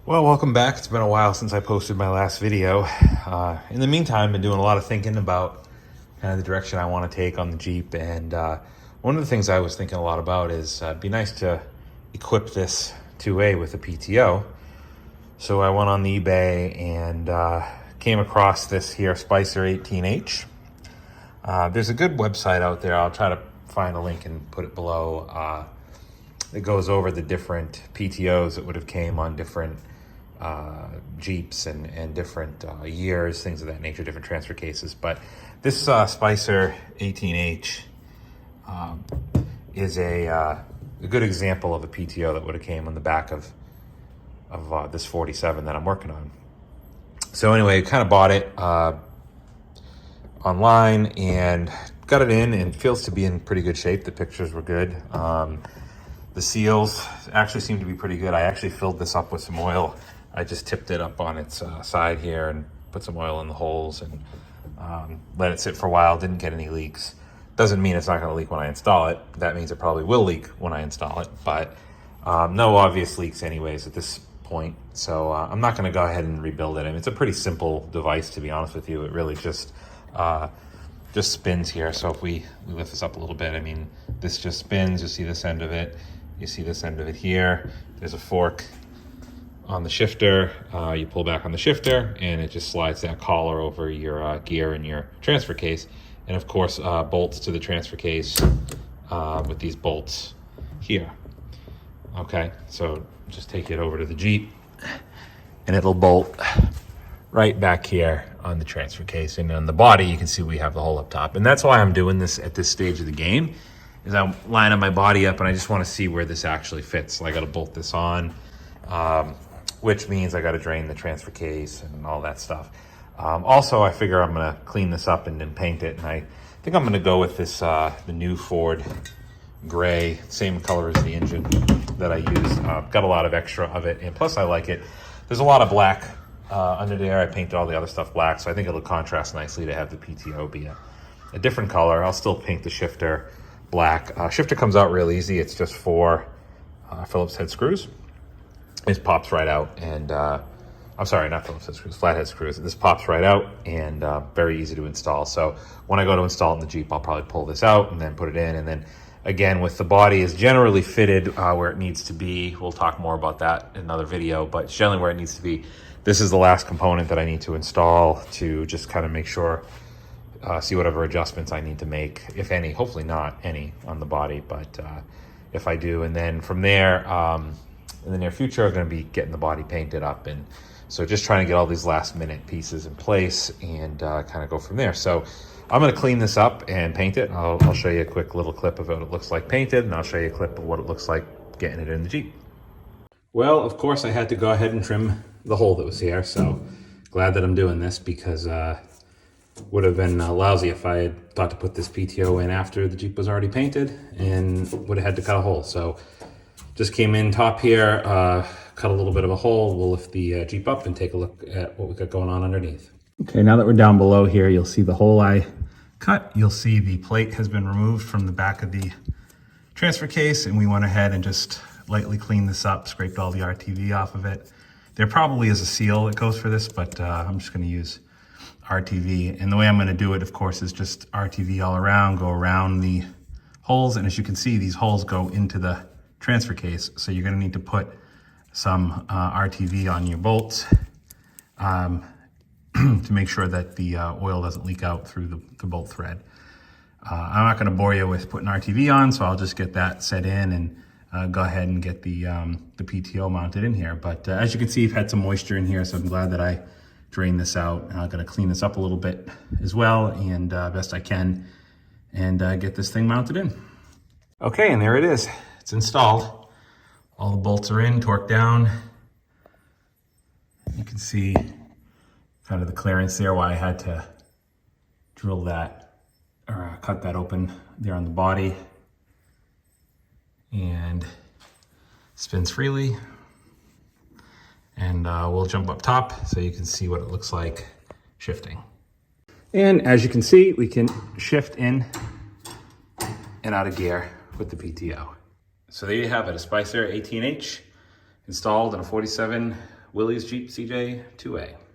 Well, welcome back. It's been a while since I posted my last video. In the meantime, I've been doing a lot of thinking about kind of the direction I want to take on the Jeep. And one of the things I was thinking a lot about is it'd be nice to equip this 2A with a PTO. So I went on the eBay and came across this here Spicer 18H. There's a good website out there. I'll try to find a link and put it below. It goes over the different PTOs that would have came on different Jeeps and different years, things of that nature, different transfer cases. But this Spicer 18H is a good example of a PTO that would have came on the back of this 47 that I'm working on. So anyway, kind of bought it online and got it in, and feels to be in pretty good shape. The pictures were good. The seals actually seem to be pretty good. I actually filled this up with some oil. I just tipped it up on its side here and put some oil in the holes and let it sit for a while. Didn't get any leaks. Doesn't mean it's not going to leak when I install it. That means it probably will leak when I install it, but no obvious leaks anyways at this point. So I'm not going to go ahead and rebuild it. I mean, it's a pretty simple device, to be honest with you. It really just spins here. So if we lift this up a little bit, I mean, this just spins. You see this end of it. You see this end of it here. There's a fork on the shifter. You pull back on the shifter and it just slides that collar over your gear and your transfer case. And of course, bolts to the transfer case with these bolts here. Okay, so just take it over to the Jeep and it'll bolt right back here on the transfer case. And on the body, you can see we have the hole up top. And that's why I'm doing this at this stage of the game, is I'm lining my body up and I just want to see where this actually fits. So I got to bolt this on, which means I got to drain the transfer case and all that stuff. Also, I figure I'm going to clean this up and then paint it. And I think I'm going to go with this, the new Ford gray, same color as the engine that I use. Got a lot of extra of it. And plus I like it. There's a lot of black under there. I painted all the other stuff black. So I think it'll contrast nicely to have the PTO be a different color. I'll still paint the shifter black. Shifter comes out real easy. It's just 4 Phillips head screws. It pops right out, and I'm sorry, not Phillips head screws, flathead screws. This pops right out and very easy to install. So when I go to install it in the Jeep, I'll probably pull this out and then put it in. And then again, with the body is generally fitted where it needs to be. We'll talk more about that in another video, but it's generally where it needs to be. This is the last component that I need to install to just kind of make sure, see whatever adjustments I need to make, if any. Hopefully not any on the body, but if I do. And then from there, in the near future, I'm going to be getting the body painted up. And so just trying to get all these last minute pieces in place and kind of go from there. So I'm going to clean this up and paint it. I'll show you a quick little clip of what it looks like painted, and I'll show you a clip of what it looks like getting it in the Jeep. Well, of course, I had to go ahead and trim the hole that was here. So glad that I'm doing this, because would have been lousy if I had thought to put this PTO in after the Jeep was already painted and would have had to cut a hole. So just came in top here, cut a little bit of a hole. We'll lift the Jeep up and take a look at what we got going on underneath. Okay, now that we're down below here, you'll see the hole I cut. You'll see the plate has been removed from the back of the transfer case, and we went ahead and just lightly cleaned this up, scraped all the RTV off of it. There probably is a seal that goes for this, but I'm just gonna use RTV. And the way I'm gonna do it, of course, is just RTV all around, go around the holes. And as you can see, these holes go into the transfer case. So you're gonna need to put some RTV on your bolts to make sure that the oil doesn't leak out through the bolt thread. I'm not gonna bore you with putting RTV on, so I'll just get that set in and go ahead and get the PTO mounted in here. But as you can see, I've had some moisture in here, so I'm glad that I drained this out. I'm gonna clean this up a little bit as well, and best I can, and get this thing mounted in. Okay, and there it is. It's installed. All the bolts are in, torqued down. You can see kind of the clearance there, why I had to drill that or cut that open there on the body. And spins freely. And we'll jump up top so you can see what it looks like shifting. And as you can see, we can shift in and out of gear with the PTO. So there you have it, a Spicer 18H installed in a 47 Willys Jeep CJ2a.